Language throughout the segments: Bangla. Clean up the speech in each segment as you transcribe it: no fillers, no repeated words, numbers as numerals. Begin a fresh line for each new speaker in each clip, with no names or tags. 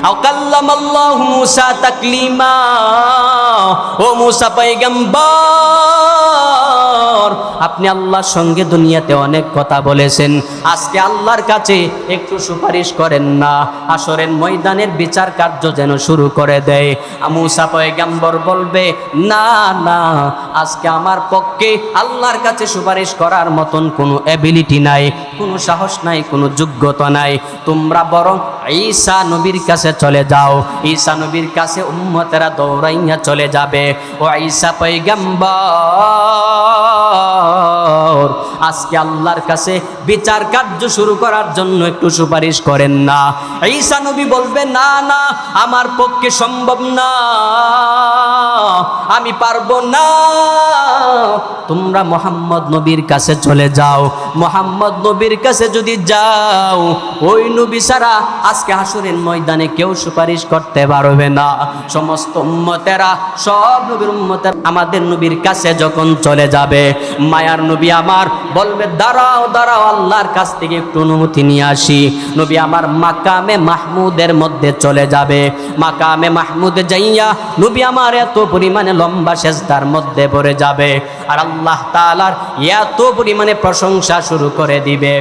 আও কাল্লামাল্লাহু মূসা তাকলিমা, ও মূসা পয়গম্বর, আপনি আল্লাহর সঙ্গে দুনিয়াতে অনেক কথা বলেছেন, আজকে আল্লাহর কাছে একটু সুপারিশ করেন না, হাসরের ময়দানের বিচার কার্য যেন শুরু করে দেয়। মূসা পয়গম্বর বলবে, না না, আজকে আমার পক্ষে আল্লাহর কাছে সুপারিশ করার মতন কোনো এবিলিটি নাই, কোনো সাহস নাই, কোনো যোগ্যতা নাই। তোমরা বরং ঈসা নবীর কাছে চলে যাও। ঈসা নবীর কাছে উম্মতেরা দৌড়াইয়া চলে যাবে। ও ঈসা পয়গম্বর, আজকে আল্লাহর কাছে বিচার কার্য শুরু করার জন্য একটু সুপারিশ করেন না। ঈসা নবী বলবে, না না, আমার পক্ষে সম্ভব না, আমি পারবো না। তোমরা মুহাম্মদ নবীর কাছে চলে যাও। মুহাম্মদ নবীর কাছে যদি যাও, ওই নবী ছাড়া আজকে হাসরের ময়দানে কেউ সুপারিশ করতে পারবে না। সমস্ত উম্মতেরা, সব নবীর উম্মতেরা আমাদের নবীর কাছে যখন চলে যাবে, মায়ার নবী আমার বলবে, দাঁড়াও দাঁড়াও, আল্লাহর কাছ থেকে একটু অনুমতি নিয়ে আসি। নবী আমার মাকামে মাহমুদের মধ্যে চলে যাবে। মাকামে মাহমুদে যাইয়া নবী আমার এত পরিমাণে লম্বা সেজদার মধ্যে পড়ে যাবে, আর আল্লাহ তাআলার এত পরিমাণে প্রশংসা শুরু করে দিবে।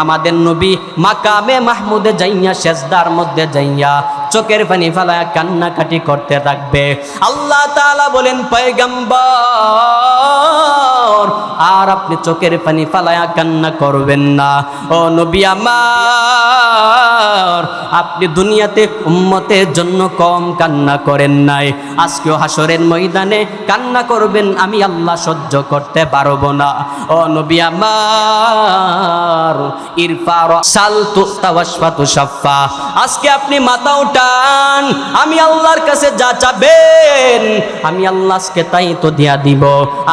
আমাদের নবী মাকামে মাহমুদে যাইয়া সেজদার মধ্যে যাইয়া চোখের পানি ফেলায়া কান্নাকাটি করতে থাকবে। আল্লাহ তাআলা বলেন, পয়গম্বর, আর আপনি চোখের পানি ফেলায়া কান্না করবেন না। ও নবী আমার, আপনি দুনিয়াতে উম্মতের জন্য কম কান্না করেন নাই, আজকেও হাসরের ময়দানে কান্না করবেন, আমি আল্লাহ সহ্য করতে পারবো না। ও নবী আমার, ইরফা রাসাল তুতা ওয়াশফাতু শাফা, আজকে আপনি মাথা উঠান, আমি আল্লাহর কাছে যা চাবেন আমি আল্লাহ আজকে তাই তো দিয়া দিব।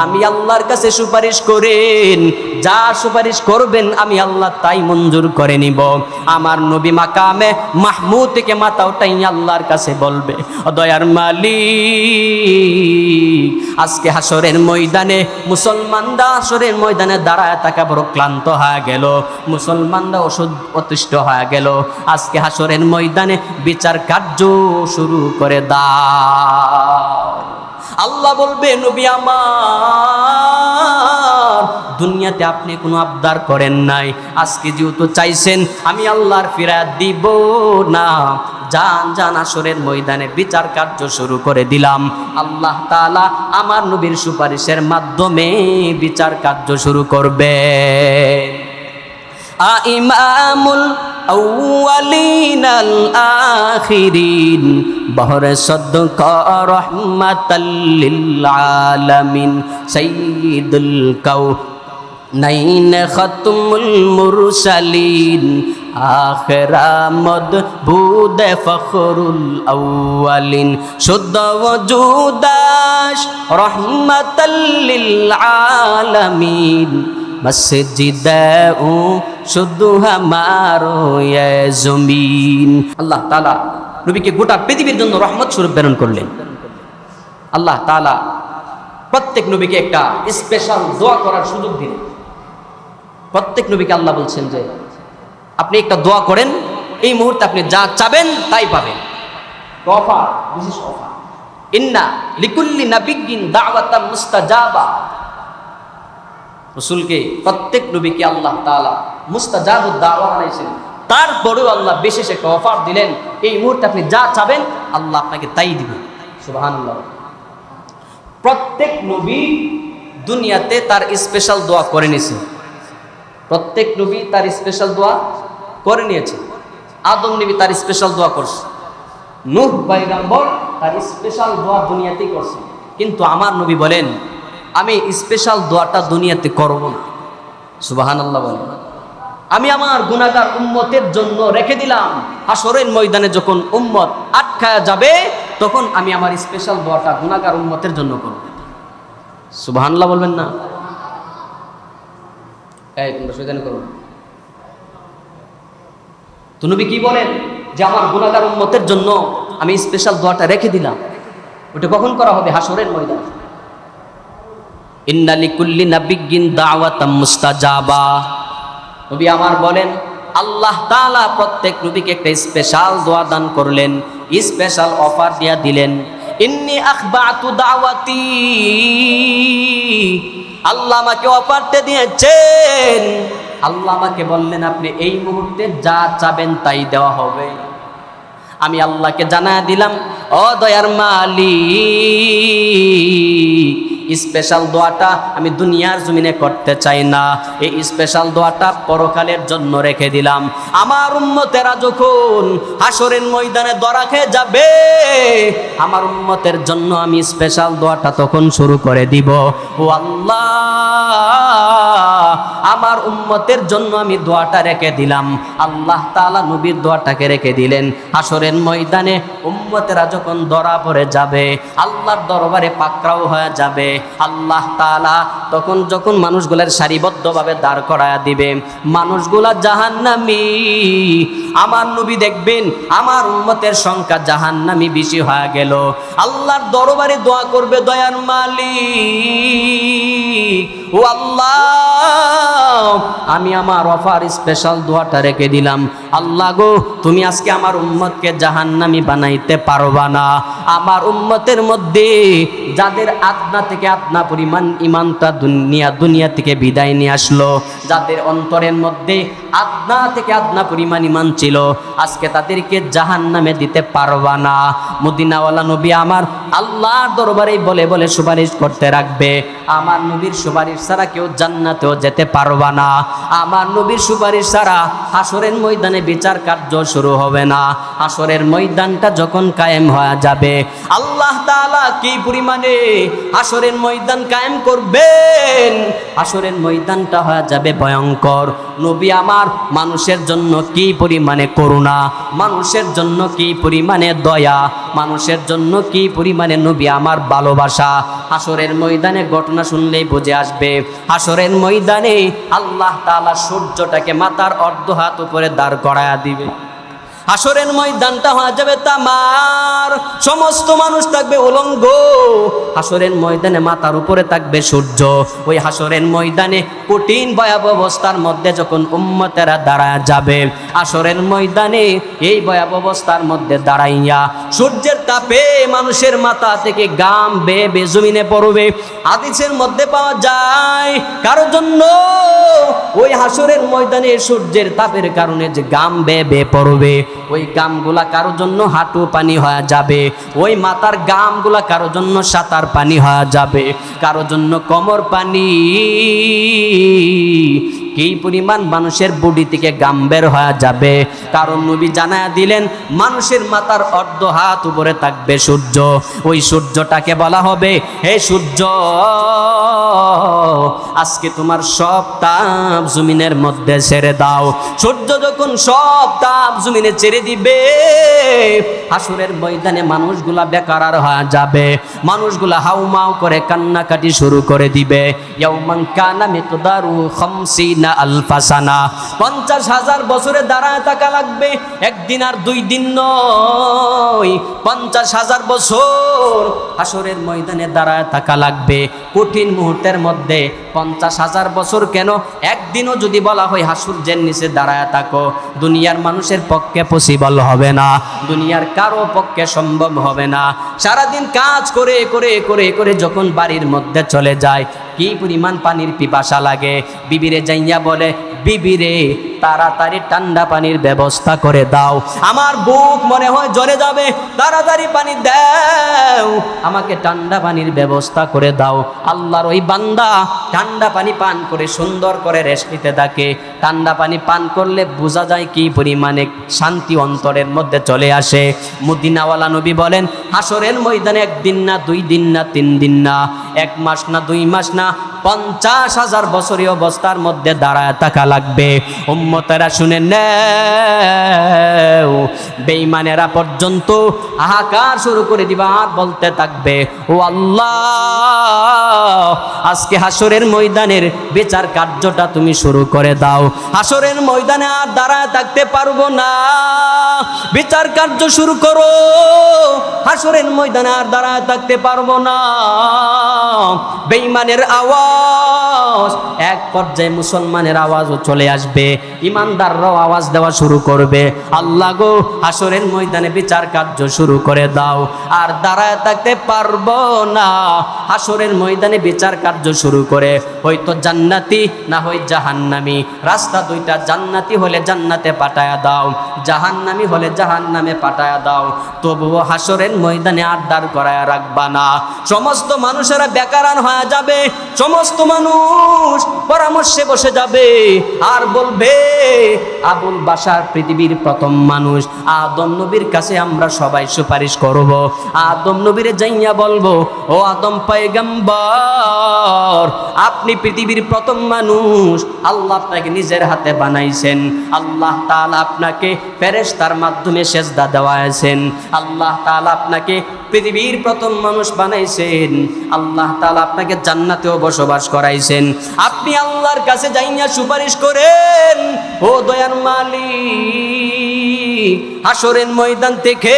আমি আল্লাহর কাছে সুপারিশ করেন, যা সুপারিশ করবেন আমি আল্লাহ তাই মঞ্জুর করে নিব। আমার নবী মাকামে মাহমুদ থেকে মাথা উঠাই আল্লাহর কাছে বলবে, দয়ার মালিক, আজকে হাসরের ময়দানে মুসলমানরা হাসরের ময়দানে দাঁড়ায় থাকা বড় ক্লান্ত হয়ে গেল, মুসলমানরা অতিষ্ঠ হয়ে গেল, আজকে হাসরের ময়দানে বিচার কার্য শুরু করে দাও। আল্লাহ বলবে, নবী আমার, দুনিয়াতে আপনি কোনো আবদার করেন নাই, আজকে যেহেতু চাইছেন আমি আল্লাহর ফিরাত দিব না, জান জান হাসরের ময়দানে বিচার কার্য শুরু করে দিলাম। আল্লাহ তাআলা আমার নবীর সুপারিশের মাধ্যমে বিচার কার্য শুরু করবে। ইমামুল আউয়ালিন আল আখিরিন, বহরে সদকা রহমাতাল লিল আলামিন, সাইয়্যিদুল কাউনাইন খাতমুল মুরসালিন, আখিরামদ বুদে ফখরুল আউয়ালিন, শুদ্ধ ওজুদাশ রহমাতাল লিল আলামিন, মসজিদে শুধু হামারো ইয়ে জমিন। আল্লাহ তাআলা নবীকে গোটা পৃথিবীর জন্য রহমত স্বরূপ প্রেরণ করলেন। আল্লাহ তাআলা প্রত্যেক নবীকে একটা স্পেশাল দোয়া করার সুযোগ দিলেন। প্রত্যেক নবীকে আল্লাহ বলছেন যে আপনি একটা দোয়া করেন, এই মুহূর্তে আপনি যা চাবেন তাই পাবেন। অফার, বিশেষ অফার, ইন্না লিকুল্লি নাবিয়্যিন দাওয়াতাম মুস্তাজাবা। রাসূলকে, প্রত্যেক নবীকে আল্লাহ তাআলা মুস্তাজাবুদ দাওয়া বানাইছেন, তারপরেও আল্লাহ বিশেষ একটা অফার দিলেন, এই মুহূর্তে আপনি যা চাবেন আল্লাহ আপনাকে তাই দিবেন। সুবহানাল্লাহ। প্রত্যেক নবী দুনিয়াতে তার স্পেশাল দোয়া করে নিয়েছে। প্রত্যেক নবী তার স্পেশাল দোয়া করে নিয়েছে। আদম নবী তার স্পেশাল দোয়া করছে, নূহ পয়গম্বর তার স্পেশাল দোয়া দুনিয়াতেই করছে। কিন্তু আমার নবী বলেন, আমি স্পেশাল দোয়াটা দুনিয়াতে করব না। সুবহানাল্লাহ বলেন। আমি আমার গুনাহগার উম্মতের জন্য রেখে দিলাম, হাসরের ময়দানে যখন উম্মত আটকায়া যাবে তখন আমি আমার স্পেশাল দোয়াটা গুনাহগার উম্মতের জন্য করব। সুবহানাল্লাহ বলবেন না? এই তোমরা শয়তানি করো। তো নবী কি বলেন যে আমার গুনাহগার উম্মতের জন্য আমি স্পেশাল দোয়াটা রেখে দিলাম। ওটা কখন করা হবে? হাসরের ময়দানে। ইন্না লিকুল্লি নাবিয়্যিন দাওয়াতাম মুস্তাজাবা। নবী আমার বলেন, আল্লাহ তাআলা প্রত্যেক নবীকে একটা স্পেশাল দোয়া দান করলেন, স্পেশাল অফার দিয়া দিলেন। ইন্নী আখবাতু দাওয়াতি, আল্লাহ আমাকে অফারটা দিয়েছেন। আল্লাহ আমাকে বললেন আপনি এই মুহূর্তে যা চাবেন তাই দেওয়া হবে। আমি আল্লাহকে জানায় দিলাম, ও দয়ার মালিক, স্পেশাল দোয়াটা আমি দুনিয়ার জমিনে করতে চাই না, এই স্পেশাল দোয়াটা পরকালের জন্য রেখে দিলাম। আমার উম্মতেরা যখন হাসরের ময়দানে ধরা খেয়ে যাবে, আমার উম্মতের জন্য আমি স্পেশাল দোয়াটা তখন শুরু করে দিব। ও আল্লাহ, আমার উম্মতের জন্য আমি দোয়াটা রেখে দিলাম। আল্লাহ তাআলা নবীর দোয়াটাকে রেখে দিলেন। হাসরের ময়দানে উম্মতেরা যখন ধরা পড়ে যাবে, আল্লাহর দরবারে পাকড়াও হয়ে যাবে, আল্লাহ তাআলা তখন যখন মানুষগুলার সারিবদ্ধভাবে দাঁড় করায়া দিবে, মানুষগুলা জাহান্নামী, আমার নবী দেখবেন আমার উম্মতের সংখ্যা জাহান্নামী বেশি হয়ে গেল। আল্লাহর দরবারে দোয়া করবে, দয়ার মালিক, ও আল্লাহ, আমি আমার অফার স্পেশাল দোয়াটা রেখে দিলাম। আল্লাহ গো, তুমি আজকে আমার উম্মতকে জাহান্নামী বানাইতে পারবা না। আমার উম্মতের মধ্যে যাদের আদনা থেকে আদনা পরিমাণ ইমানটা দুনিয়া থেকে বিদায় নিয়ে আসলো, যাদের অন্তরের মধ্যে আদনা থেকে আদনা পরিমাণ ইমান ছিল, আজকে তাদেরকে জাহান্নামে দিতে পারবা না। মদিনাওয়ালা নবী আমার আল্লাহর দরবারে বলে বলে সুপারিশ করতে রাখবে, আমার নবীর সুপারিশ ছাড়া কেউ জান্নাতেও যেতে পারবা না। আমার নবীর সুপারিশ ছাড়া হাসরের ময়দানে বিচার কার্য শুরু হবে না। হাসরের ময়দানটা যখন কায়েম হয়ে যাবে, আল্লাহ তাআলা কি পরিমাণে হাসরের ময়দান কায়েম করবেন, হাসরের ময়দানটা হয়ে যাবে ভয়ঙ্কর। নবী আমার মানুষের জন্য কি পরিমাণে করুণা, মানুষের জন্য কি পরিমাণে দয়া, মানুষের জন্য কি পরিমাণে নবী আমার ভালোবাসা, হাসরের ময়দানে ঘটনা শুনলেই বুঝে আসবে। হাসরের ময়দানে আল্লাহ তাআলা সূর্যটাকে মাথার অর্ধ হাত উপরে দাঁড় করায়া দিবে। হাসরের ময়দানটা হয়ে যাবে তামার, সমস্ত মানুষ থাকবে উলঙ্গ। হাসরের ময়দানে মাথার উপরে থাকবে সূর্য। ওই হাসরের ময়দানে কঠিন ভয়াবহ অবস্থার মধ্যে যখন উম্মতেরা দাঁড়ায় যাবে, হাসরের ময়দানে এই ভয়াবহ অবস্থার মধ্যে দাঁড়াইয়া সূর্যের তাপে মানুষের মাথা থেকে গাম বেয়ে বেয়ে জমিনে পড়বে। হাদিসের মধ্যে পাওয়া যায় কারো জন্য ওই হাসরের ময়দানে সূর্যের তাপের কারণে যে গাম বেয়ে বেয়ে পড়বে, ওই গামগুলা কারোর জন্য হাঁটু পানি হয়ে যাবে, ওই মাথার গামগুলা কারোর জন্য সাঁতার পানি হয়ে যাবে, কারোর জন্য কোমর পানি। কি পরিমাণ মানুষের বডি থেকে গাম বের হয়ে যাবে। কারণ নবী জানায়া দিলেন মানুষের মাথার অর্ধ হাত উপরে থাকবে সূর্য। ওই সূর্যটাকে বলা হবে, হে সূর্য, আজকে তোমার সব তাপ জমিনের মধ্যে ছেড়ে দাও। সূর্য যখন সব তাপ জমিনে ছেড়ে দিবে, হাসরের ময়দানে মানুষগুলা বেকার হয়ে যাবে, মানুষগুলা হাউমাউ করে কান্নাকাটি শুরু করে দিবে। ইয়াউমান কানা মিকদারু 50 আলফা সানা, 50,000 বছরে দাঁড়ায় থাকা লাগবে। একদিন আর 2 দিন নয়, 50,000 বছর হাসরের ময়দানে দাঁড়ায় থাকা লাগবে। কঠিন মুহূর্তের মধ্যে 50,000 বছর কেন, একদিনও যদি বলা হয় হাসুরের নিচে দাঁড়ায় থাকো, দুনিয়ার মানুষের পক্ষে পসিবল হবে না, দুনিয়ার কারো পক্ষে সম্ভব হবে না। সারাদিন কাজ করে করে করে করে যখন বাড়ির মধ্যে চলে যায়, কি পরিমাণ পানির পিপাসা লাগে। বিবিরে যাইয়া বলে, বিবিরে তাড়াতাড়ি ঠান্ডা পানির ব্যবস্থা করে দাও, আমার বুক মনে হয় জ্বলে যাবে, তাড়াতাড়ি পানি দাও, আমাকে ঠান্ডা পানির ব্যবস্থা করে দাও। আল্লাহর ওই বান্দা ঠান্ডা পানি পান করে সুন্দর করে রেস্ট নিতে থাকে। ঠান্ডা পানি পান করলে বোঝা যায় কি পরিমাণে শান্তি অন্তরের মধ্যে চলে আসে। মদিনাওয়ালা নবী বলেন, হাসরের ময়দানে 1 দিন না 2 দিন না 3 দিন না 1 মাস না 2 মাস না 50,000 বছরীয় অবস্থার মধ্যে দাঁড়ায় থাকা লাগবে। উম্মতেরা শুনে নেও, বেঈমানেরা পর্যন্ত হাহাকার শুরু করে দিবা, আর বলতে থাকবে, ও আল্লাহ, আজকে হাসরের ময়দানের বিচার কার্যটা তুমি শুরু করে দাও। হাসরের ময়দানে আর দাঁড়ায় থাকতে পারবো না, বিচার কার্য শুরু করো। হাসরের ময়দানে আর দাঁড়ায় থাকতে পারবো না। বেঈমানের আওয়াজ আওয়াজ, এক পর্যায়ে মুসলমানের আওয়াজও চলে আসবে, ইমানদাররাও আওয়াজ দেওয়া শুরু করবে, আল্লাহ গো হাসরের ময়দানে বিচার কার্য শুরু করে দাও। আর দাঁড়ায় থাকতে পারবো না, হাসরের ময়দানে বিচার কার্য শুরু করে হয়তো জান্নাতি না হয় জাহান্নামী, রাস্তা দুইটা, জান্নাতি হলে জান্নাতে পাঠায়া দাও, জাহান্নামী হলে জাহান্নামে পাঠায়া দাও, তবুও হাসরের ময়দানে আর দাঁড় করায়া রাখবা না। সমস্ত মানুষেরা বেকারান হয়ে যাবে, সমস্ত মানুষ পরামর্শে বসে যাবে আর বলবে আবুল বাশার পৃথিবীর প্রথম মানুষ আদম নবীর কাছে আমরা সবাই সুপারিশ করব। আদম নবীরে যাইয়া বলবো, ও আদম পয়গম্বর, আপনি পৃথিবীর প্রথম মানুষ, আল্লাহ আপনাকে নিজের হাতে বানাইছেন, আল্লাহ তাআলা আপনাকে ফেরেশতার মাধ্যমে সেজদা দেওয়াইছেন, আল্লাহ তাআলা আপনাকে পৃথিবীর প্রথম মানুষ বানাইছেন, আল্লাহ তাআলা আপনাকে জান্নাতেও বসবাস করাইছেন, আপনি আল্লাহর কাছে যাইয়া সুপারিশ করেন, ও দয়ার মালিক, হাসরের ময়দান থেকে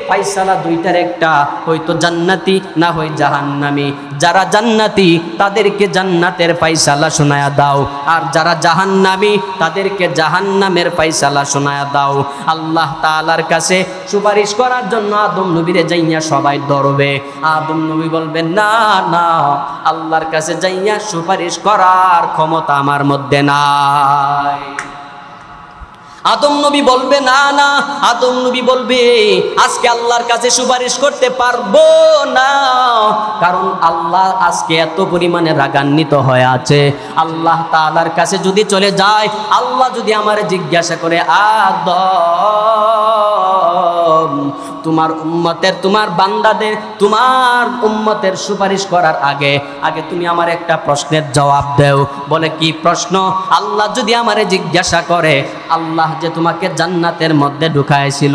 ফায়সালা দুইটার একটা, হয়তো জান্নাতি না হয় জাহান্নামী, যারা জান্নাতি তাদেরকে জান্নাতের ফায়সালা শোনায়া দাও, আর যারা জাহান্নামী তাদেরকে জাহান্নামের ফায়সালা শোনায়া দাও। আল্লাহ তাআলার কাছে সুপারিশ করার জন্য আদম নবীরে যাইয়া সবাই দৌড়বে। আদম নবী বলবেন, না না, আল্লাহর কাছে যাইয়া সুপারিশ করার ক্ষমতা আমার মধ্যে নাই। আদম নবী বলবে, না না, আদম নবী বলবে আজকে আল্লাহর কাছে সুপারিশ করতে পারবো না, কারণ আল্লাহ আজকে এত পরিমাণে রাগান্বিত হয়ে আছে। আল্লাহ তাআলার কাছে যদি চলে যায়, আল্লাহ যদি আমার জিজ্ঞাসা করে, আদম তোমার উম্মতের, তোমার বান্দাদের, তোমার উম্মতের সুপারিশ করার আগে তুমি আমার একটা প্রশ্নের জবাব দাও। বলে, কি প্রশ্ন? আল্লাহ যদি আমারে জিজ্ঞাসা করে, আল্লাহ যে তোমাকে জান্নাতের মধ্যে ঢুকাইছিল,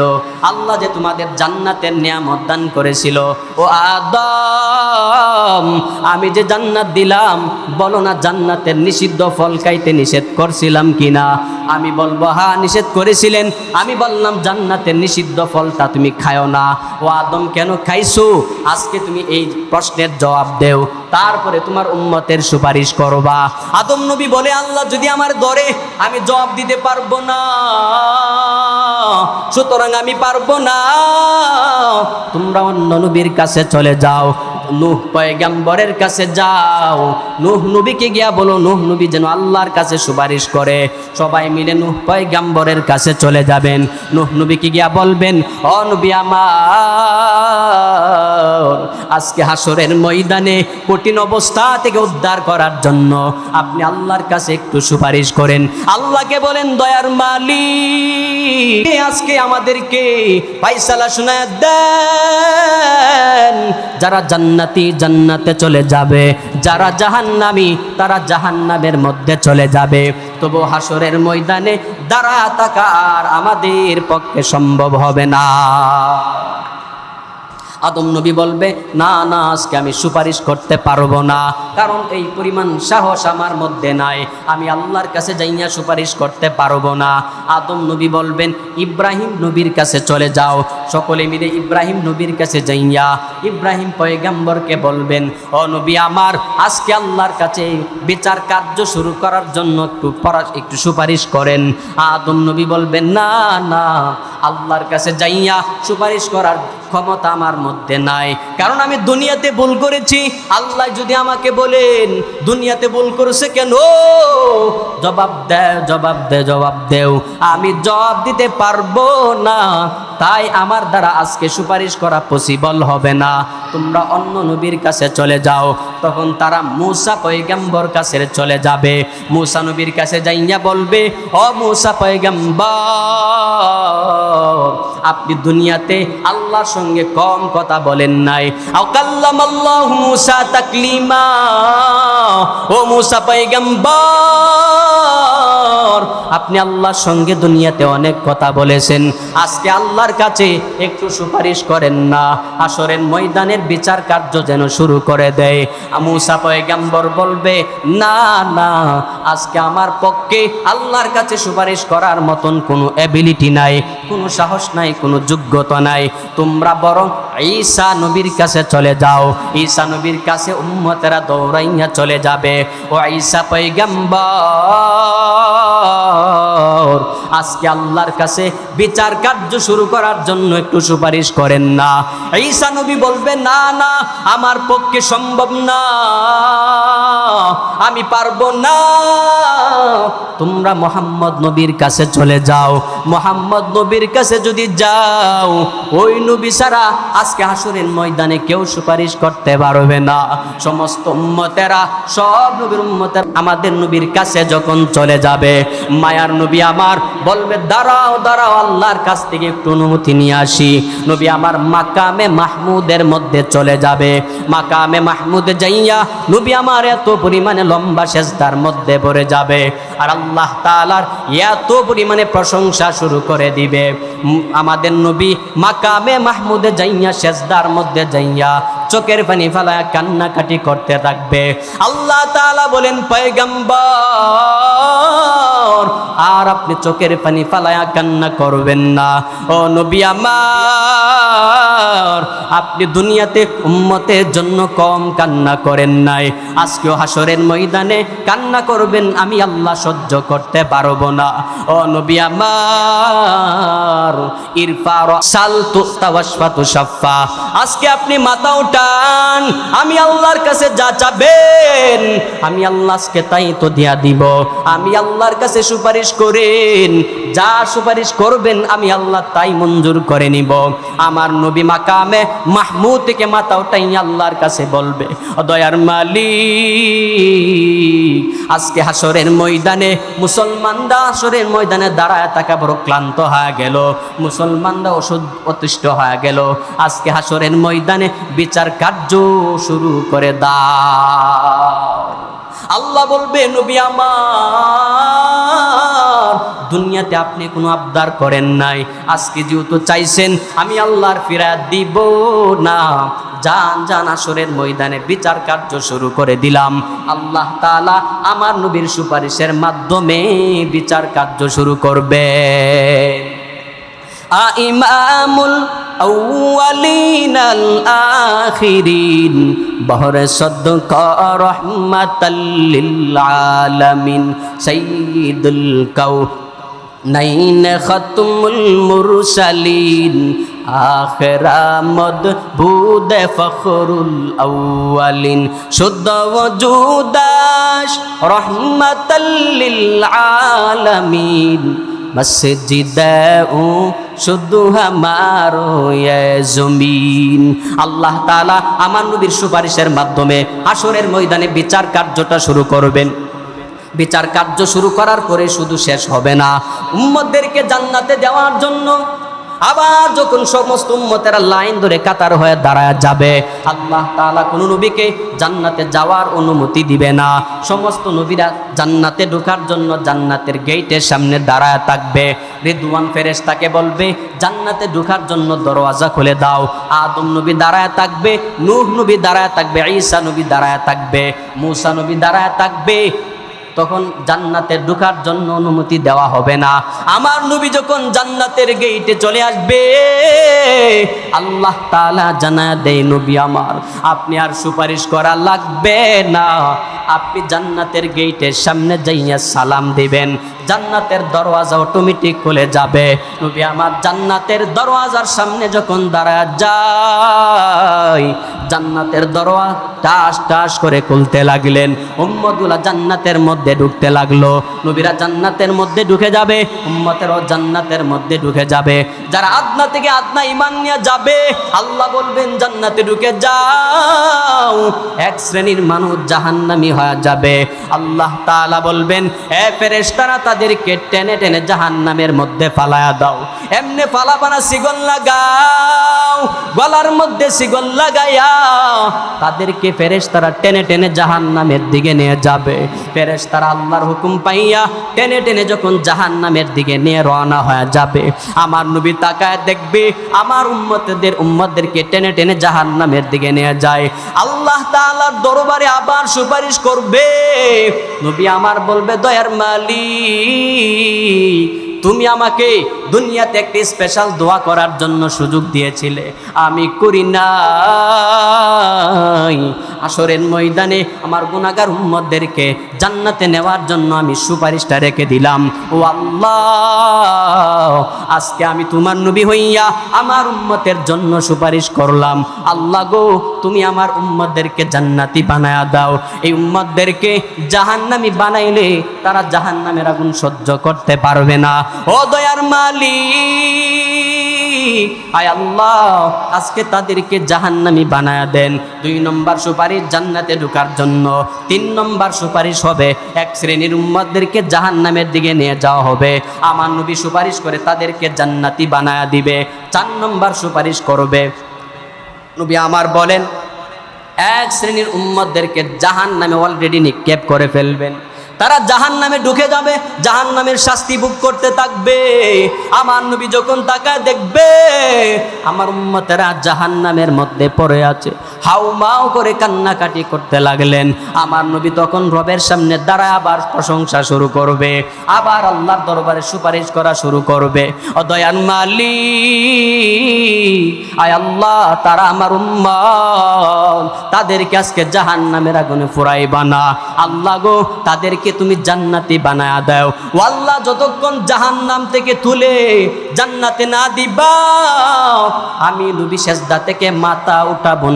আল্লাহ যে তোমাদের জান্নাতের নিয়ামত দান করেছিল, ও আদম আমি যে জান্নাত দিলাম, বলো না জান্নাতের নিষিদ্ধ ফল খাইতে নিষেধ করছিলাম কিনা? আমি বলবো, হ্যাঁ নিষেধ করেছিলেন। আমি বললাম জান্নাতের নিষিদ্ধ ফলটা তুমি খায়ো না। ও আদম কেন খাইছো? আজকে তুমি এই প্রশ্নের জবাব দেও, তারপরে তোমার উম্মতের সুপারিশ করবা। আদম নবী বলে, আল্লাহ যদি আমার ধরে আমি জবাব দিতে পারবো না, সুতরাং আমি পারবো না, তোমরা অন্য নবীর কাছে চলে যাও, নূহ পয়গম্বরের কাছে যাও, নূহ নবীকে গিয়া বলো নূহ নবী যেন আল্লাহর কাছে সুপারিশ করে। সবাই মিলে নূহ পয়গম্বরের কাছে চলে যাবেন। নূহ নবীকে গিয়া বলবেন, ও নবী আমার, আজকে হাসরের ময়দানে কঠিন অবস্থা থেকে উদ্ধার করার জন্য আপনি আল্লাহর কাছে একটু সুপারিশ করেন। আল্লাহকে বলেন, দয়ার মালিক আজকে আমাদেরকে ফায়সালা শোনায় দেন, যারা জান্নাতি জান্নাতে চলে যাবে, যারা জাহান্নামী তারা জাহান্নামের মধ্যে চলে যাবে। তবু হাসরের ময়দানে দাঁড়া থাকা আর আমাদের পক্ষে সম্ভব হবে না। আদম নবী বলবে, না না, আজকে আমি সুপারিশ করতে পারবো না, কারণ এই পরিমাণ সাহস আমার মধ্যে নাই, আমি আল্লাহর কাছে যাইয়া সুপারিশ করতে পারবো না। আদম নবী বলবেন, ইব্রাহিম নবীর কাছে চলে যাও। সকলে মিলে ইব্রাহিম নবীর কাছে যাইয়া ইব্রাহিম পয়গম্বরকে বলবেন, ও নবী আমার, আজকে আল্লাহর কাছে বিচার কার্য শুরু করার জন্য একটু সুপারিশ করেন। আদম নবী বলবেন, না না, আল্লাহর কাছে যাইয়া সুপারিশ করার ক্ষমতা আমার মধ্যে নাই, কারণ আমি দুনিয়াতে ভুল করেছি। আল্লাহ যদি আমাকে বলেন দুনিয়াতে ভুল করেছে কেন, জবাব দেও, জবাব দে, জবাব দেও, আমি জবাব দিতে পারবো না, তাই আমার দ্বারা আজকে সুপারিশ করা পসিবল হবে না, তোমরা অন্য নবীর কাছে চলে যাও। তখন তারা মূসা পয়গম্বর কাছে চলে যাবে। মূসা নবীর কাছে যাইয়া বলবে, ও মূসা পয়গম্বর, আপনি দুনিয়াতে আল্লাহর সঙ্গে কম কথা বলেন নাই। আও কাল্লামাল্লাহু মূসা তাকলিমা, ও মূসা পয়গম্বর, আপনি আল্লাহর সঙ্গে দুনিয়াতে অনেক কথা বলেছেন, আজকে আল্লাহর কাছে একটু সুপারিশ করেন না, হাসরের ময়দানের বিচার কার্য যেন শুরু করে দেয়। মূসা পয়গম্বর বলবে, না না, আজকে আমার পক্ষে আল্লাহর কাছে সুপারিশ করার মতন কোনো এবিলিটি নাই, কোনো কোনো সাহস নাই, কোনো যোগ্যতা নাই। তোমরা বরং ঈসা নবীর কাছে চলে যাও। ঈসা নবীর কাছে উম্মতেরা দৌড়াইয়া চলে যাবে। ও ঈসা পয়গম্বর, আজকে আল্লাহর কাছে বিচার কার্য শুরু করার জন্য একটু সুপারিশ করেন না। ঈসা নবী বলবে, না না, আমার পক্ষে সম্ভব না, আমি পারবো না। তোমরা মোহাম্মদ নবীর কাছে চলে যাও। মোহাম্মদ নবীর কাছে যদি যাও, ওই নবী ছাড়া আজকে হাসরের ময়দানে কেউ সুপারিশ করতে পারবে না। সমস্ত উম্মতেরা, সব নবীর উম্মতের আমাদের নবীর কাছে যখন চলে যাবে, মায়ার নবী আমার বলবে, দাঁড়াও দাঁড়াও, আল্লাহর কাছ থেকে একটু অনুমতি নিয়ে আসি। নবী আমার মাকামে মাহমুদের মধ্যে চলে যাবে। মাকামে মাহমুদে যাইয়া নবী আমার এত পরিমাণে লম্বা সেজদার মধ্যে পড়ে যাবে, আর আল্লাহ তাআলার এত পরিমাণে প্রশংসা শুরু করে দিবে। আমাদের নবী মাকামে মাহমুদে যাইয়া সেজদার মধ্যে যাইয়া চোখের পানি ফেলায় কান্নাকাটি করতে থাকবে। আল্লাহ তাআলা বলেন, পয়গম্বর, আর আপনি চোখের পানি ফেলায়া কান্না করবেন না। ও নবী আমার, আপনি দুনিয়াতে উম্মতের জন্য কম কান্না করেন নাই, আজকেও হাসরের ময়দানে কান্না করবেন, আমি আল্লাহ সহ্য করতে পারবো না। ও নবী আমার, ইরফা রাসাল তুস্তাওয়াশফা তুশাফা, আজকে আপনি মাথা উঠান, আমি আল্লাহর কাছে যা চাবেন আমি আল্লাহ আজকে তাই তো দিয়া দিব। আমি আল্লাহর কাছে সুপারিশ করেন, যা সুপারিশ করবেন আমি আল্লাহ তাই মঞ্জুর করে নিব। আমার নবী মাকামে মাহমুদ থেকে মাথা উঠাই আল্লাহর কাছে বলবে, দয়ার মালিক, আজকে হাসরের ময়দানে মুসলমানরা হাসরের ময়দানে দাঁড়ায় থাকা বড় ক্লান্ত হয়ে গেল, মুসলমানরা অতিষ্ঠ হয়ে গেল, আজকে হাসরের ময়দানে বিচার কার্য শুরু করে দাও। আল্লাহ বলবে, নবী আমার, দুনিয়াতে আপনি কোনো আবদার করেন নাই, আজকে যেহেতু চাইছেন আমি আল্লাহর ফিরাত দিব না। জান জান হাসরের ময়দানে বিচার কার্য শুরু করে দিলাম। আল্লাহ তাআলা আমার নবীর সুপারিশের মাধ্যমে বিচার কার্য শুরু করবে। ইমামুল আউয়ালিনাল আখিরিন, বহরে সদকা রহমাতাল লিল আলামিন, সাইয়্যিদুল কাউনাইন খাতমুল মুরসালিন, আখিরামদ বুদে ফখরুল আউয়ালিন, শুদ্ধ ওজুদাশ রহমাতাল লিল আলামিন, মসজিদেও শুধু হামারো এ জমিন। আল্লাহ তাআলা আমার নবীর সুপারিশের মাধ্যমে হাসরের ময়দানে বিচার কার্যটা শুরু করবেন। বিচার কার্য শুরু করার পরে শুধু শেষ হবে না, উম্মতদেরকে জান্নাতে দেওয়ার জন্য আবার যখন সমস্ত উম্মতেরা লাইন ধরে কাতার হয়ে দাঁড়ায় যাবে, আল্লাহ তাআলা কোন নবীকে জান্নাতে যাওয়ার অনুমতি দিবে না। সমস্ত নবীরা জান্নাতে ঢোকার জন্য জান্নাতের গেটের সামনে দাঁড়ায় থাকবে। রিদওয়ান ফেরেশতাকে বলবে, জান্নাতে ঢোকার জন্য দরওয়াজা খুলে দাও। আদম নবী দাঁড়ায় থাকবে, নূহ নবী দাঁড়ায় থাকবে, ঈসা নবী দাঁড়ায় থাকবে, মূসা নবী দাঁড়ায় থাকবে। তখন জান্নাতে ঢোকার জন্য অনুমতি দেওয়া হবে না। আমার নবী যখন জান্নাতের গেটে চলে আসবে, আল্লাহ তাআলা জানায় দেয়, নবী আমার, আপনি আর সুপারিশ করা লাগবে না, আপনি জান্নাতের গেটের সামনে যাইয়া সালাম দিবেন, জান্নাতের দরওয়াজা অটোমেটিক খুলে যাবে। নবী আমার জান্নাতের দরওয়াজার সামনে যখন দাঁড়ায় যায়, জান্নাতের দরওয়াজা টাস টাস করে খুলতে লাগলেন, উম্মতগুলা জান্নাতের মধ্যে ঢুকতে লাগলো। নবীরা জান্নাতের মধ্যে ঢুকে যাবে, উম্মতেরও জান্নাতের মধ্যে ঢুকে যাবে। যারা আদনা থেকে আদনা ঈমান নিয়ে যাবে, আল্লাহ বলবেন জান্নাতে ঢুকে যাও। এক শ্রেণীর মানুষ জাহান্নামী হয়ে যাবে। আল্লাহ তাআলা বলবেন, এ ফেরেশতারা তাদেরকে টেনে টেনে জাহান্নামের মধ্যে ফালায়া দাও। এমনে ফালাবানা সিগল লাগাও, গলার মধ্যে সিগল লাগাইয়া তাদেরকে ফেরেশতারা টেনে টেনে জাহান্নামের দিকে নিয়ে যাবে। ফেরেশতারা আল্লাহর হুকুম পাইয়া টেনে টেনে যখন জাহান্নামের দিকে নিয়ে রওনা হয়ে যাবে, আমার নবী তাকায় দেখবে আমার উম্মতদেরকে টেনে টেনে জাহান্নামের দিকে নিয়ে যায়। আল্লাহ তাআলার দরবারে আবার সুপারিশ করবে। নবী আমার বলবে, দয়ার মালিক, তুমি আমাকে দুনিয়াতে একটি স্পেশাল দোয়া করার জন্য সুযোগ দিয়েছিলে, আমি করি নাই। হাশরের ময়দানে আমার গুনাহগার উম্মতদেরকে জান্নাতে নেওয়ার জন্য আমি সুপারিশটা রেখে দিলাম। ও আল্লাহ, আজকে আমি তোমার নবী হইয়া আমার উম্মতের জন্য সুপারিশ করলাম। আল্লাহ গো, তুমি আমার উম্মতদেরকে জান্নাতি বানায়া দাও। এই উম্মতদেরকে জাহান্নামী বানাইলে তারা জাহান্নামের আগুন সহ্য করতে পারবে না। ও দয়ার মালিক, আয় আল্লাহ, আজকে তাদেরকে জাহান্নামী বানায়া দেন। 2 নম্বর সুপারিশ জান্নাতে ঢোকার জন্য। 3 নম্বর সুপারিশ হবে এক শ্রেণীর উম্মতদেরকে জাহান্নামের দিকে নিয়ে যাওয়া হবে, আমার নবী সুপারিশ করে তাদেরকে জান্নাতি বানায়া দিবে। 4 নম্বর সুপারিশ করবে নবী আমার বলেন, এক শ্রেণীর উম্মতদেরকে জাহান্নামে অলরেডি নিক্ষেপ করে ফেলবেন। তারা জাহান্নামে ঢুকে যাবে, জাহান্নামের শাস্তি ভোগ করতে থাকবে। আমার নবী যখন তাকায় দেখবে আমার উম্মতেরা জাহান্নামের মধ্যে পড়ে আছে, হাউমাউ করে কান্নাকাটি করতে লাগলেন। আমার নবী তখন রবের সামনে দাঁড়ায় আবার প্রশংসা শুরু করবে, আবার আল্লাহর দরবারে সুপারিশ করা শুরু করবে। ও দয়ার মালিক, আয় আল্লাহ, তারা আমার উম্মত, তাদেরকে আজকে জাহান্নামের আগুনে ফুরাইবা না। আল্লাহ গো, তাদেরকে তুমি জান্নাতি বানায়া দাও। ও আল্লাহ, যতক্ষণ জাহান্নাম থেকে তুলে জান্নাতে না দিবা আমি নবী সেজদা থেকে মাথা উঠাবো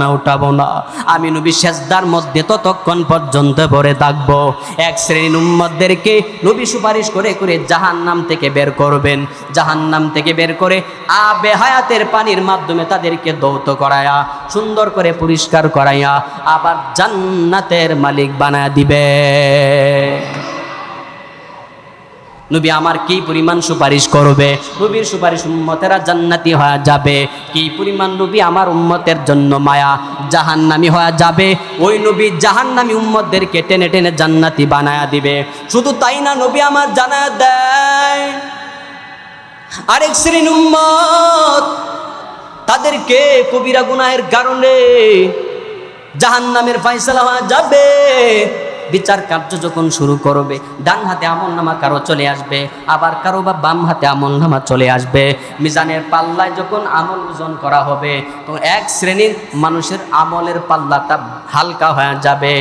না। আমি নবী সেজদার মধ্যে ততক্ষণ পর্যন্ত পড়ে থাকবো। এক শ্রেণীর উম্মতদেরকে নবী সুপারিশ করে করে জাহান্নাম থেকে বের করবেন। জাহান্নাম থেকে বের করে আবে হায়াতের পানির মাধ্যমে তাদেরকে দৌত করায়া সুন্দর করে পরিষ্কার করাইয়া আবার জান্নাতের মালিক বানায়া দিবে। নবী আমার কি পরিমাণ সুপারিশ করবে, নবীর সুপারিশ উম্মতেরা জান্নাতি হয়ে যাবে। কি পরিমাণ নবী আমার উম্মতের জন্য মায়া, জাহান্নামী হয়ে যাবে। ওই নবী জাহান্নামী উম্মতদেরকে টেনে টেনে জান্নাতি বানায়া দিবে। শুধু তাই না, নবী আমার জানায়া দেয় আরেক শ্রেণীর উম্মত, তাদেরকে কবিরা গুনাহের কারণে জাহান্নামের ফয়সালা হয়ে যাবে। বিচার কার্য যখন শুরু করবে, ডান হাতে আমলনামা কারো চলে আসবে, আবার কারো বা বাম হাতে আমলনামা চলে আসবে। মিজানের পাল্লায় যখন আমল ওজন করা হবে, তো এক শ্রেণীর মানুষের আমলের পাল্লাটা হালকা হয়ে যাবে,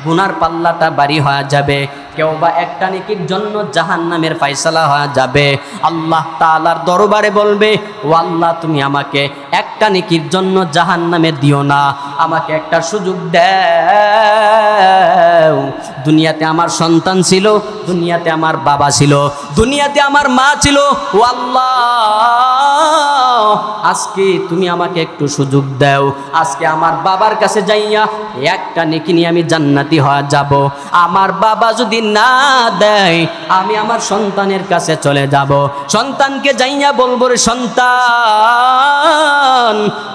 গুনার পাল্লাটা ভারী হয়ে যাবে। কেউ বা একটা নেকির জন্য জাহান্নামের ফয়সালা হয়ে যাবে। আল্লাহ তাআলার দরবারে বলবে, ও আল্লাহ, তুমি আমাকে একটা নেকির জন্য জাহান্নামে দিও না, আমাকে একটা সুযোগ দাও। দুনিয়াতে আমার সন্তান ছিল, দুনিয়াতে আমার বাবা ছিল, দুনিয়াতে আমার মা ছিল। ও আল্লাহ, আজকে তুমি আমাকে একটু সুযোগ দাও। আজকে আমার বাবার কাছে যাইয়া একটা নেকি নিয়ে আমি জান্নাতি হয়ে যাব। আমার বাবা যদি না দেয়, আমি আমার সন্তানের কাছে চলে যাব। সন্তানকে যাইয়া বলবো, রে সন্তান,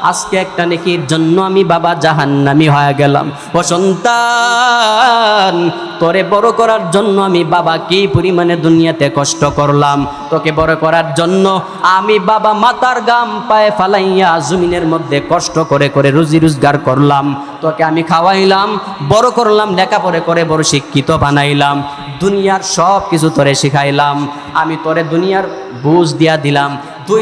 আজকে একটা নেকির জন্য আমি বাবা জাহান্নামী হয়ে গেলাম। ও সন্তান, তোরে বড় করার জন্য আমি বাবা কি পরিমাণে দুনিয়াতে কষ্ট করলাম। তোকে বড় করার জন্য আমি বাবা মাথার গাম পায়ে ফালাইয়া জমিনের মধ্যে কষ্ট করে করে রুজি রোজগার করলাম। তোকে আমি খাওয়াইলাম, বড় করলাম, লেখাপড়া করে বড় শিক্ষিত বানাইলাম, দুনিয়ার সব কিছু তোরে শিখাইলাম। আমি তোরে দুনিয়ার বুঝ দিয়া দিলাম। তুই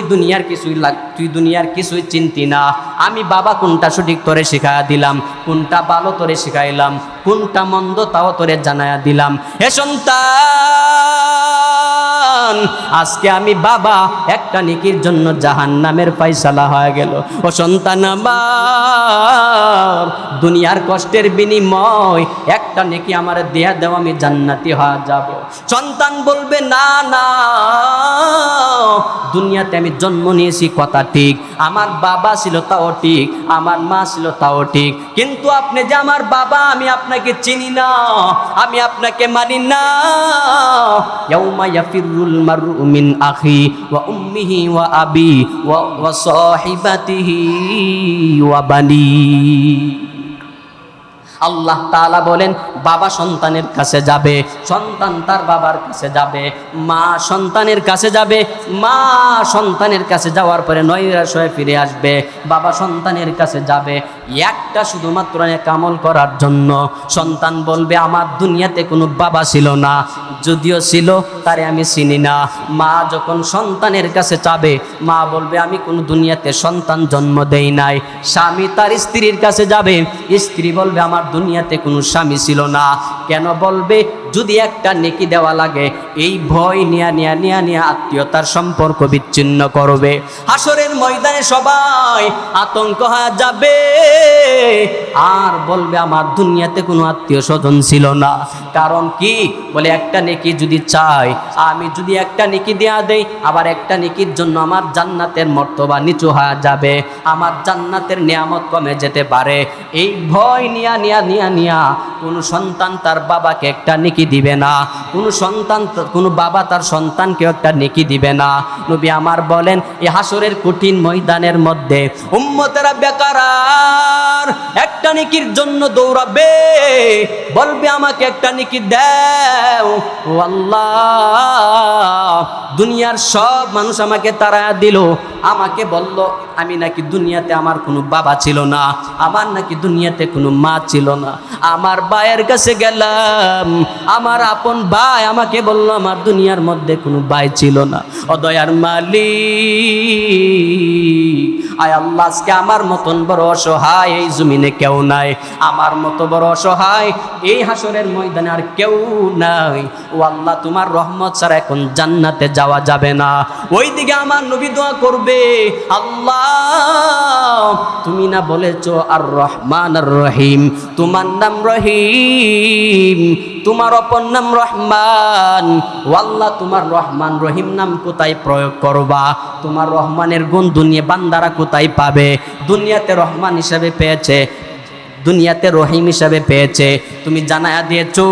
দুনিয়ার কিছুই চিন্তি না। আমি বাবা কোনটা সঠিক তোরে শিখাইয়া দিলাম, কোনটা ভালো তোরে শিখাইলাম, কোনটা মন্দ তাও তোরে জানাইয়া দিলাম। হে সন্তান, আজকে আমি বাবা একটা নেকির জন্য জাহান্নামের ফয়সালা হয়ে গেল। ও সন্তান আমার, দুনিয়ার কষ্টের বিনিময় একটা নেকি আমার দেয়া দেও, আমি জান্নাতি হয়ে যাব। সন্তান বলবে, না না, দুনিয়াতে আমি জন্ম নিয়েছি কথা ঠিক, আমার বাবা ছিল তাও ঠিক, আমার মা ছিল তাও ঠিক, কিন্তু আপনি যে আমার বাবা, আমি আপনাকে চিনি না, আমি আপনাকে মানি না। ইয়াউমা ইয়াফিরুল মারউ মিন আখি ওয়া উম্মিহি ওয়া আবি ওয়া সাহিবাতিহি ওয়া বানি। আল্লাহ তাআলা বলেন বাবা সন্তানের কাছে যাবে, সন্তান তার বাবার কাছে যাবে, মা সন্তানের কাছে যাবে, মা সন্তানের কাছে যাওয়ার পরে নৈরাশ হয়ে ফিরে আসবে, বাবা সন্তানের কাছে যাবে একটা শুধুমাত্র নেক আমল করার জন্য। সন্তান বলবে আমার দুনিয়াতে কোনো বাবা ছিল না, যদিও ছিল তারে আমি চিনি না। মা যখন সন্তানের কাছে যাবে, মা বলবে আমি কোনো দুনিয়াতে সন্তান জন্ম দেই নাই। স্বামী তার স্ত্রীর কাছে যাবে, স্ত্রী বলবে আমার দুনিয়াতে কোনো স্বামী ছিল না। কেন বলবে? যদি একটা নেকি দেওয়া লাগে এই ভয় নিয়া আত্মীয়তার সম্পর্ক বিচ্ছিন্ন করবে। হাসরের ময়দানে সবাই আতঙ্ক হয়ে যাবে আর বলবে আমার দুনিয়াতে কোনো আত্মীয় স্বজন ছিল না। কারণ কি? বলে একটা নেকি যদি চাই, আমি যদি একটা নেকি দেয়া দেই, আবার একটা নেকির জন্য আমার জান্নাতের মর্তবা নিচু হয়ে যাবে, আমার জান্নাতের নিয়ামত কমে যেতে পারে। এই ভয় নিয়া কোনো সন্তান তার বাবাকে একটা নেকি দিবে না, কোনো বাবা তার সন্তানকে একটা নেকি দিবে না। নবী আমার বলেন এই হাসরের কঠিন ময়দানের মধ্যে উম্মতেরা বেকারার একটা নেকির জন্য দৌড়াবে, বলবে আমাকে একটা নেকি দাও। ও আল্লাহ, দুনিয়ার সব মানুষ আমাকে তাড়ায়া দিল, আমাকে বলল আমি নাকি দুনিয়াতে আমার কোনো বাবা ছিল না, আমার নাকি দুনিয়াতে কোনো মা ছিল না। আমার ভাইয়ের কাছে গেলাম, আমার আপন ভাই আমাকে বলল আমার দুনিয়ার মধ্যে কোনো ভাই ছিল না। ও দয়ার মালিক, আয় আল্লাহ, আজকে আমার মতন বড় অসহায় এই জমিনে কেউ নাই, আমার মতো বড় অসহায় এই হাসরের ময়দানে আর কেউ নাই। ও আল্লাহ, তোমার রহমত ছাড়া এখন জান্নাতে যাওয়া যাবে না। ওইদিকে আমার নবী দোয়া করবে, আল্লাহ তুমি না বলেছো আর রহমান আর রহিম, তোমার নাম রহিম, তোমার অপর নাম রহমান। ও আল্লাহ, তোমার রহমান রহিম নাম কোথায় প্রয়োগ করবা? তোমার রহমানের গুণ দুনিয়া বান্দারা কোথায় পাবে? দুনিয়াতে রহমান হিসাবে পেয়েছে, দুনিয়াতে রহিম হিসাবে পেয়েছে, তুমি জানায়া দিয়েছো,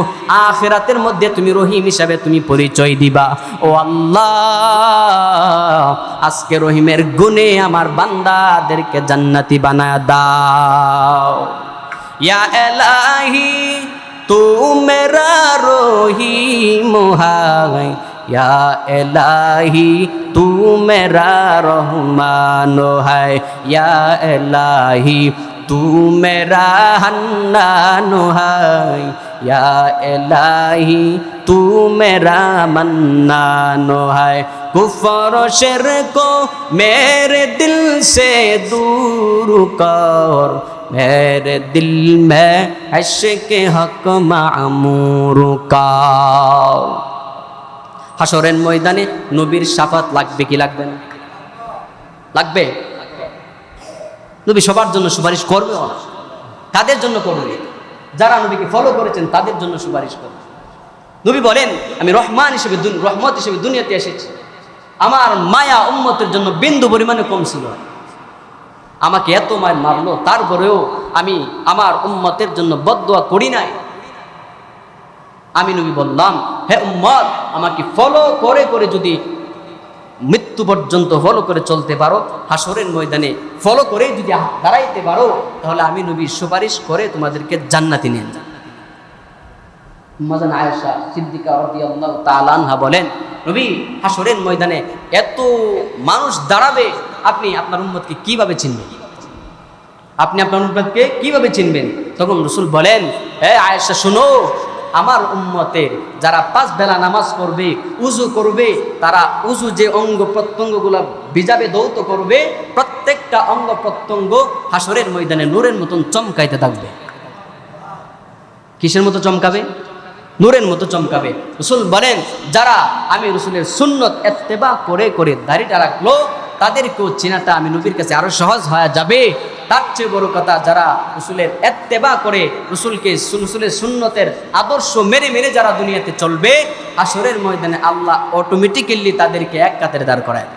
আখিরাতের মধ্যে তুমি রহিম হিসাবে তুমি পরিচয় দিবা। ও আল্লাহ, আজকে রহিমের গুণে আমার বান্দাদেরকে জান্নাতি বানায়া দাও। ইয়া ইলাহি তু মেরা রহিম হায়, या इलाही तू मेरा रहमान है, या इलाही तू मेरा हन्नान है, या इलाही तू मेरा मन्नान है। कुफर शिर्क को मेरे दिल से दूर कर, मेरे दिल में इश्क हक मामूर का। হাসরের ময়দানে নবীর শাফাত লাগবে কি লাগবে না? লাগবে। নবী সবার জন্য সুপারিশ করবে। কাদের জন্য করবে? যারা নবীকে ফলো করেছেন তাদের জন্য সুপারিশ করবে। নবী বলেন আমি রহমান হিসেবে, রহমত হিসেবে দুনিয়াতে এসেছি, আমার মায়া উম্মতের জন্য বিন্দু পরিমাণে কম ছিল। আমাকে এত মায় মারলো, তারপরেও আমি আমার উম্মতের জন্য বদদুয়া করি নাই। আমি নবী বললাম, হে উম্মত, আমাকে ফলো করে করে যদি মৃত্যু পর্যন্ত ফলো করে চলতে পারো, হাসরের ময়দানে ফলো করে যদি দাঁড়াইতে পারো, তাহলে আমি নবী সুপারিশ করে তোমাদেরকে জান্নাতে নিয়ে যাব। উম্মাজান আয়েশা সিদ্দিকা রাদিয়াল্লাহু তাআলা আনহা বলেন, নবী হাসরের ময়দানে এত মানুষ দাঁড়াবে, আপনি আপনার উম্মতকে কিভাবে চিনবেন? আপনি আপনার উম্মতকে কিভাবে চিনবেন? তখন রাসূল বলেন, হে আয়েশা শুনো, আমার উম্মতের যারা 5 বেলা নামাজ পড়বে, উজু করবে, তারা উজু যে অঙ্গ প্রত্যঙ্গগুলো ভিজাবে, দৌত করবে, প্রত্যেকটা অঙ্গ প্রত্যঙ্গ হাসরের ময়দানে নূরের মতন চমকাইতে থাকবে। কিসের মতো চমকাবে? নূরের মতো চমকাবে। রাসূল বলেন, যারা আমি রাসূলের সুন্নত ইত্তেবা করে করে দাড়িটা রাখলো, তাদেরকেও চেনাটা আমি নবীর কাছে আরো সহজ হয়ে যাবে। তার চেয়ে বড় কথা, যারা রাসূলের ইত্তেবা করে রাসূলের সুন্নতের আদর্শ মেরে মেরে যারা দুনিয়াতে চলবে, হাসরের ময়দানে আল্লাহ অটোমেটিক্যালি তাদেরকে এক কাতারে দাঁড় করায়।